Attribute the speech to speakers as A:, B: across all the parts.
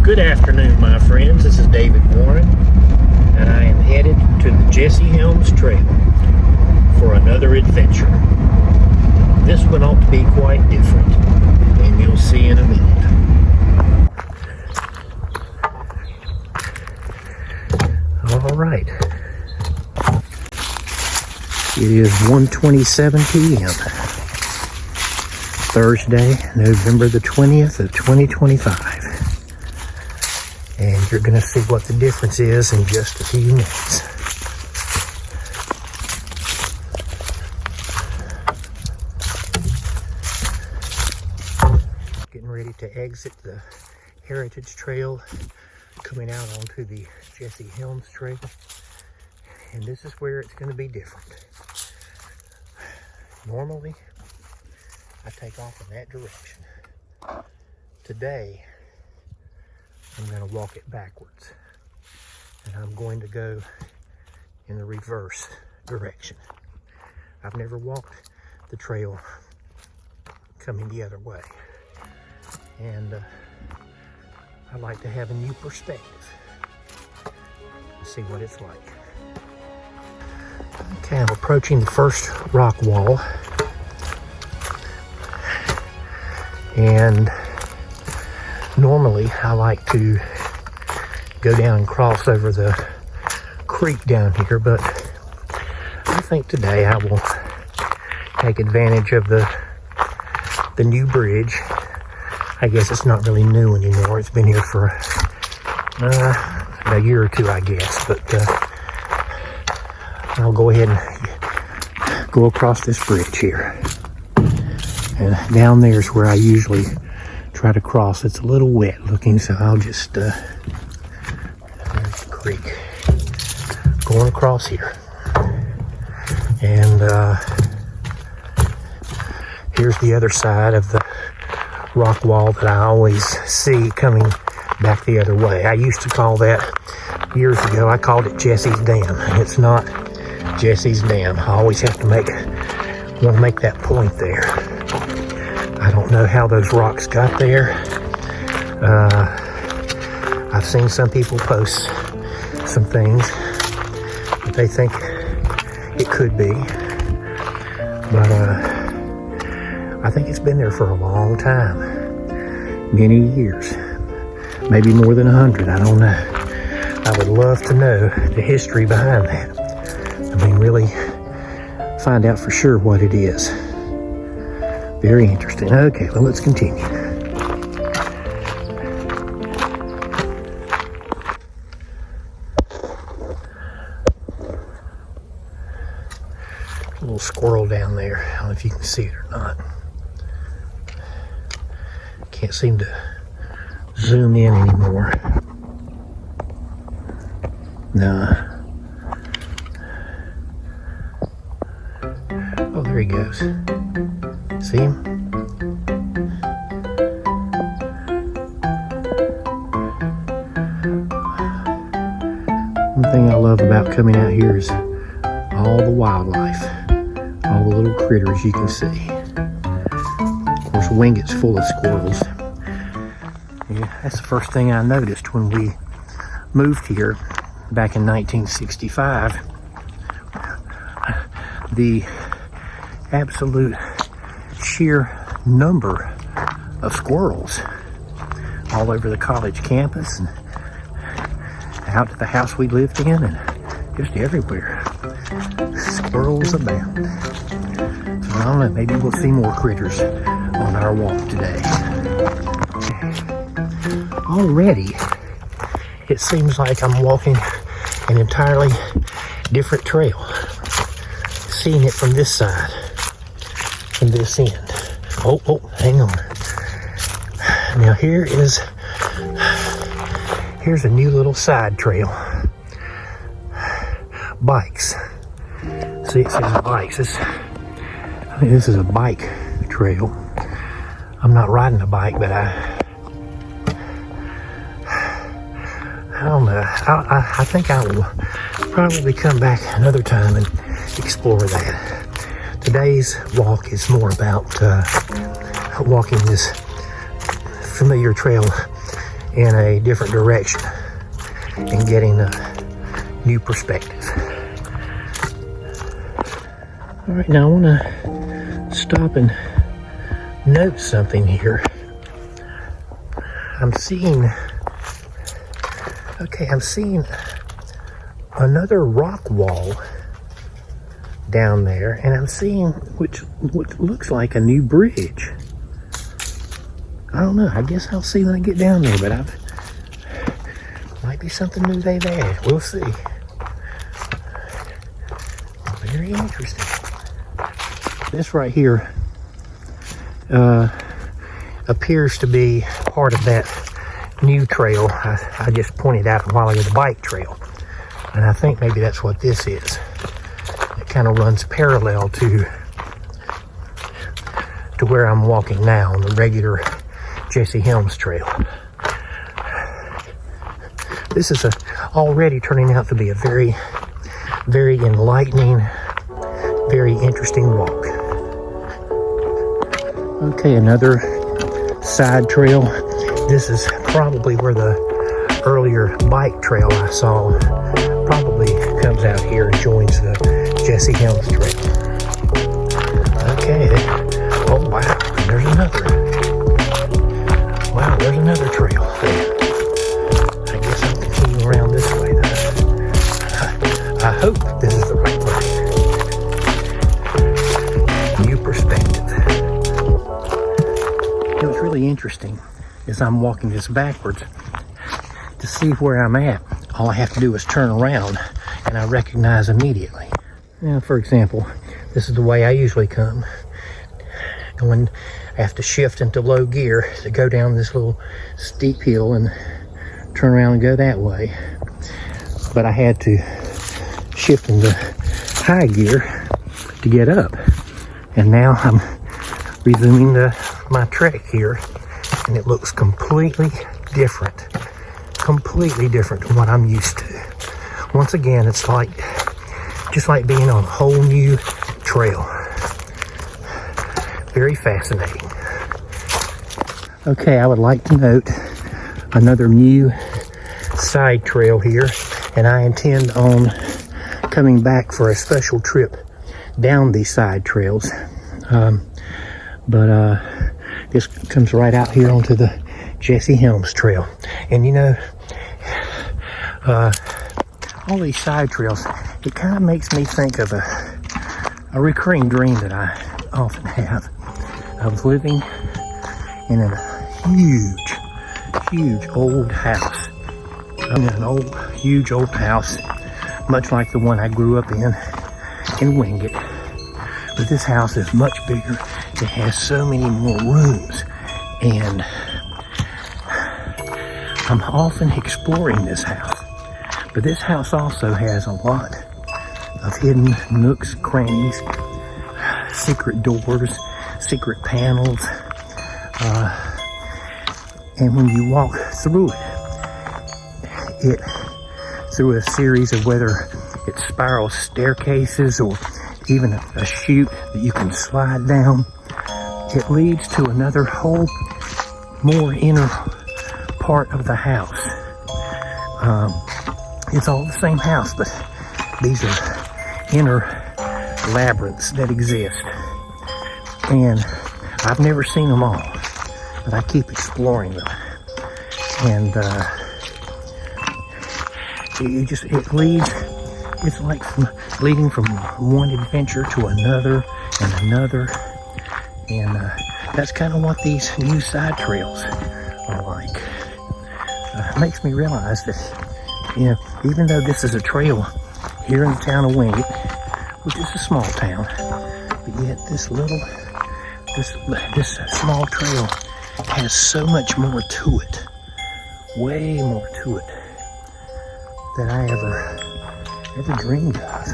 A: Good afternoon, my friends. This is David Warren, and I am headed to the Jesse Helms Trail for another adventure. This one ought to be quite different, and you'll see in a minute. All right. It is 1:27 p.m. Thursday, November the 20th of 2025. And you're going to see what the difference is in just a few minutes. Getting ready to exit the Heritage Trail, coming out onto the Jesse Helms Trail. And this is where it's going to be different. Normally, I take off in that direction. Today, I'm going to walk it backwards, and I'm going to go in the reverse direction. I've never walked the trail coming the other way, and I like to have a new perspective and see what it's like. Okay, I'm approaching the first rock wall, and normally I like to go down and cross over the creek down here, but I think today I will take advantage of the new bridge. I guess it's not really new anymore. It's been here for a year or two, I guess, but I'll go ahead and go across this bridge here. And down there's where I usually try to cross. It's a little wet looking, so I'll just there's the creek going across here. And here's the other side of the rock wall that I always see coming back the other way. I used to call that, years ago, I called it Jesse's Dam. It's not Jesse's Dam. I always have to want to make that point there. I don't know how those rocks got there. I've seen some people post some things that they think it could be, but I think it's been there for a long time, many years, maybe more than 100. I don't know. I would love to know the history behind that. I mean, really find out for sure what it is. Very interesting. Okay, well, let's continue. A little squirrel down there. I don't know if you can see it or not. Can't seem to zoom in anymore. No. Oh, there he goes. See him? One thing I love about coming out here is all the wildlife, all the little critters you can see. Of course, Wingett's full of squirrels. Yeah, that's the first thing I noticed when we moved here back in 1965. The absolute sheer number of squirrels all over the college campus and out at the house we lived in and just everywhere. Squirrels abound. So I don't know, maybe we'll see more critters on our walk today. Already, it seems like I'm walking an entirely different trail. Seeing it from this side, from this end. Oh, hang on. Now here's a new little side trail. Bikes. See, it says bikes. I think this is a bike trail. I'm not riding a bike, but I don't know. I think I will probably come back another time and explore that. Today's walk is more about walking this familiar trail in a different direction and getting a new perspective. All right, now I want to stop and note something here. I'm seeing another rock wall down there, and I'm seeing what looks like a new bridge. I don't know. I guess I'll see when I get down there, but might be something new they've added. We'll see. Very interesting. This right here appears to be part of that new trail I just pointed out a while ago, the bike trail. And I think maybe that's what this is. It kind of runs parallel to where I'm walking now on the regular Jesse Helms trail. This is already turning out to be a very, very enlightening, very interesting walk. Okay, another side trail. This is probably where the earlier bike trail I saw probably comes out here and joins the Jesse Helms trail. Okay, oh wow, there's another. Wow, there's another trail. I guess I'll continue around this way though. I hope this is the right way. New perspective. It was really interesting as I'm walking this backwards to see where I'm at. All I have to do is turn around and I recognize immediately. Now, for example, this is the way I usually come. And when I have to shift into low gear to go down this little steep hill and turn around and go that way. But I had to shift into high gear to get up. And now I'm resuming my trek here, and it looks completely different. Completely different from what I'm used to. Once again, it's just like being on a whole new trail. Very fascinating. Okay, I would like to note another new side trail here, and I intend on coming back for a special trip down these side trails. But this comes right out here onto the Jesse Helms trail. And you know, all these side trails, it kind of makes me think of a recurring dream that I often have. I was living in a huge old house. I'm in an huge old house, much like the one I grew up in Wingate. But this house is much bigger. It has so many more rooms, and I'm often exploring this house. But this house also has a lot of hidden nooks, crannies, secret doors, secret panels, and when you walk through it through a series of whether it's spiral staircases or even a chute that you can slide down, it leads to another whole more inner part of the house. It's all the same house, but these are inner labyrinths that exist. And I've never seen them all, but I keep exploring them. And it leads, it's like leading from one adventure to another and another. And that's kind of what these new side trails are like. It makes me realize that, you know, even though this is a trail here in the town of Wingate, which is a small town, but yet this small trail has so much more to it, way more to it than I ever dreamed of.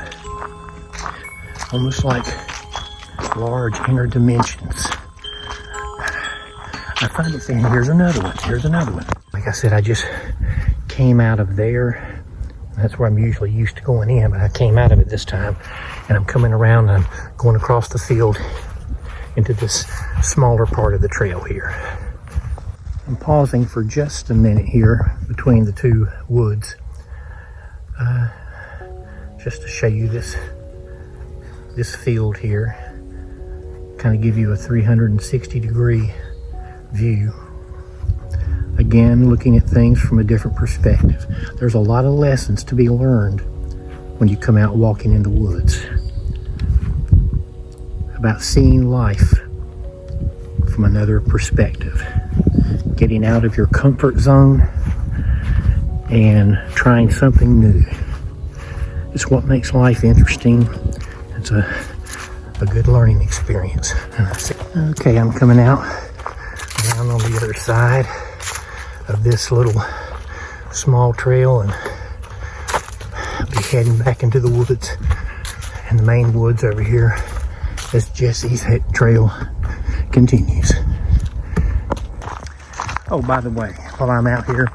A: Almost like large inner dimensions. I find it saying, here's another one. Like I said, I just came out of there. That's where I'm usually used to going in, but I came out of it this time, and I'm coming around and I'm going across the field into this smaller part of the trail here. I'm pausing for just a minute here between the two woods, just to show you this field here, kind of give you a 360-degree view. Again, looking at things from a different perspective. There's a lot of lessons to be learned when you come out walking in the woods about seeing life from another perspective, getting out of your comfort zone and trying something new. It's what makes life interesting. It's a good learning experience. Okay, I'm coming out down on the other side of this little small trail and be heading back into the woods and the main woods over here as Jesse's trail continues. Oh, by the way, while I'm out here,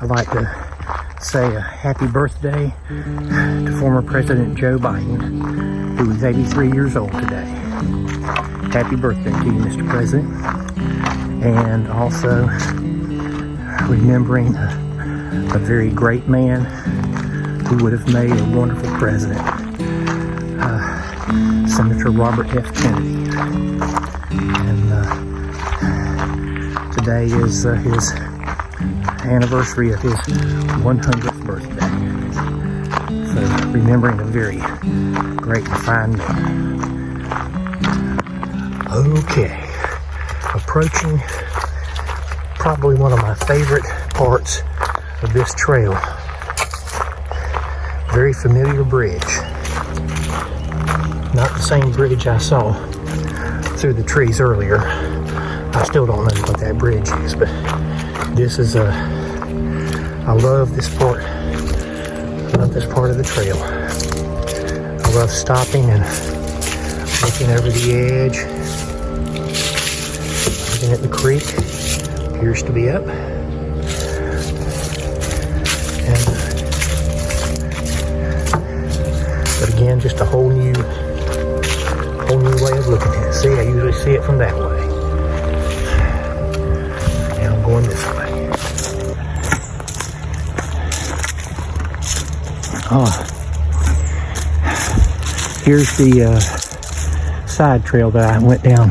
A: I'd like to say a happy birthday to former President Joe Biden, who is 83 years old today. Happy birthday to you, Mr. President. And also remembering a very great man who would have made a wonderful president, Senator Robert F. Kennedy. And today is his anniversary of his 100th birthday. So remembering a very great and fine man. Okay, approaching probably one of my favorite parts of this trail. Very familiar bridge. Not the same bridge I saw through the trees earlier. I still don't know what that bridge is, but this is I love this part. I love this part of the trail. I love stopping and looking over the edge, looking at the creek. Appears to be up. But again, just a whole new way of looking at it. See, I usually see it from that way. Now I'm going this way. Oh, here's the side trail that I went down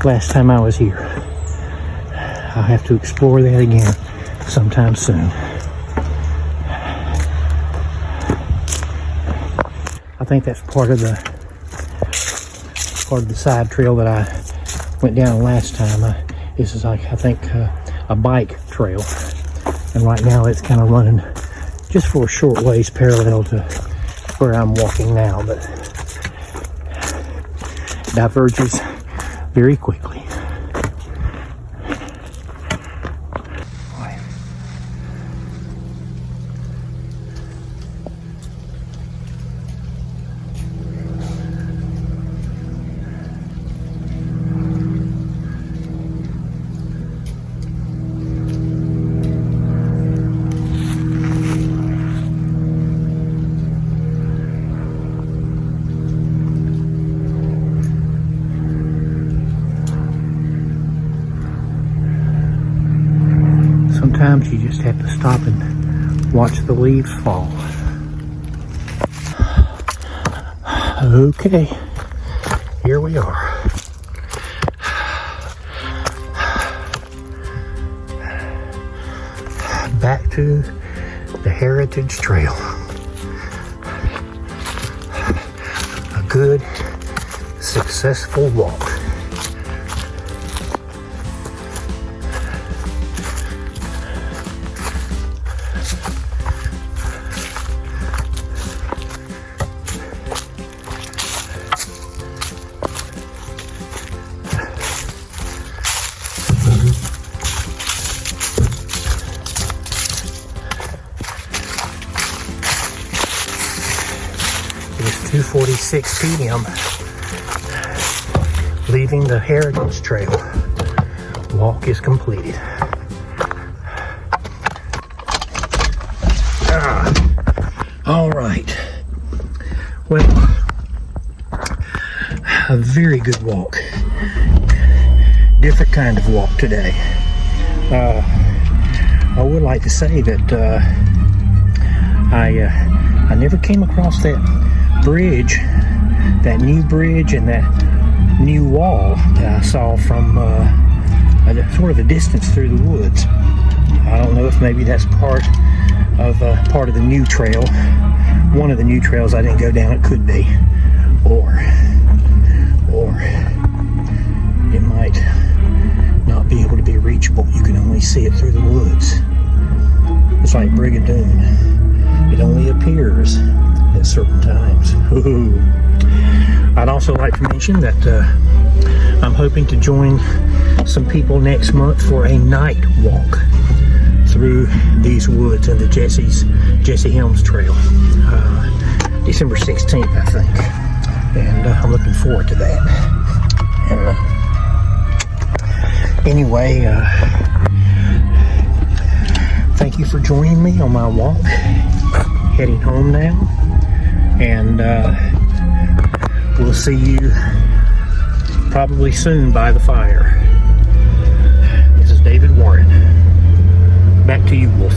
A: last time I was here. I'll have to explore that again sometime soon. I think that's part of the side trail that I went down last time. This is like, I think, a bike trail, and right now it's kind of running just for a short ways parallel to where I'm walking now, but diverges very quickly. Sometimes you just have to stop and watch the leaves fall. Okay, here we are. Back to the Heritage Trail. A good, successful walk. It's 2:46 p.m. Leaving the Heritage Trail. Walk is completed. All right. Well, a very good walk. Different kind of walk today. I would like to say that I never came across that bridge, that new bridge and that new wall that I saw from sort of a distance through the woods. I don't know if maybe that's part of the new trail, one of the new trails I didn't go down. It could be, or it might not be able to be reachable. You can only see it through the woods. It's like Brigadoon. It only appears at certain times. Ooh. I'd also like to mention that I'm hoping to join some people next month for a night walk through these woods and the Jesse Helms Trail. December 16th, I think. And I'm looking forward to that. And anyway, thank you for joining me on my walk. Heading home now. And we'll see you probably soon by the fire. This is David Warren. Back to you, Wolf.